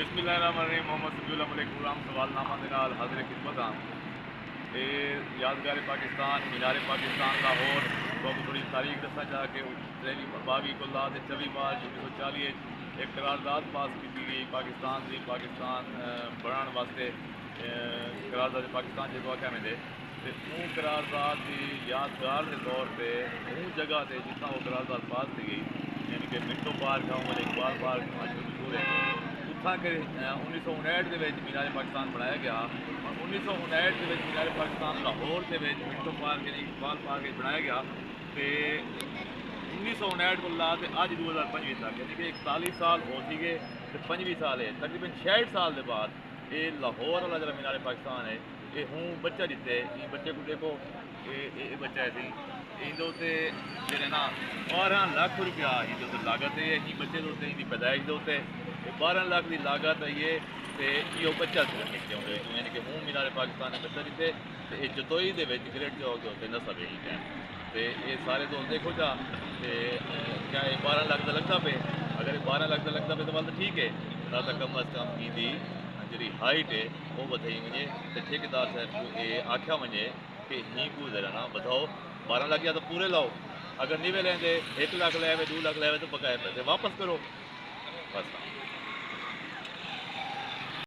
बिस्मिल्लाहिर्रहमानिर्रहीम मोहम्मद सफीउल्लाह मलिक गुलाम सवालनामा के नाल हाजिर खिदमत हाँ। ये यादगार पाकिस्तान मीनार पाकिस्तान लाहौर तो थोड़ी तारीख दसा जा के 22 कुल्ला 24 मार्च 1940 एक करारदाद पास की गई पाकिस्तान की पाकिस्तान बनाने वास्ते करारदाद पाकिस्तान जो आख्या में करारदाद की यादगार के तौर पर उन जगह से जितना वो करारदाद पास की गई यानी कि मिंटो पार्क है इकबाल पार्क मशहूर है उत्था के 1959 के मीनार पाकिस्तान बनाया गया और 1959 के मीनार पाकिस्तान लाहौर के मिंटो पार्क यानी इकबाल पार्क बनाया गया तो 1959 को ला के अज 2025 तक यानी कि 41 साल हो गए तो 25 साल है तकरीबन 66 साल के बाद ये लाहौर वाला जरा मीनार पाकिस्तान है ये हूँ बच्चा जिते बच्चे को देखो ये बच्चा है इंदे जो ना 12 लाख रुपया इंदे लागत है इसी बच्चे के इनकी पैदाइश के उत्ते 12 लाख की लागत है ये तो बच्चा सिर्फ निकले यानी कि हूँ मीनार पाकिस्तान ने बच्चा जिते तो ये जतोई के ग्रेट चौक के उत्ते नस्ल यही है तो ये सारे दोस्त देखो जा क्या ये 12 लाख का लगता पे अगर 12 लाख का लगता पे तो वाल तो ठीक है ना तो कम अज़ कम इनकी जी हाइट है वो वधाई वजे तो ठेकेदार साहब को ये आख्या वजे कि ही को जरा ना बताओ 12 लाख या तो पूरे लाओ अगर नहीं वे लेंदे 1 लाख लाए 2 लाख लाए तो बकाया पैसे वापस करो बस।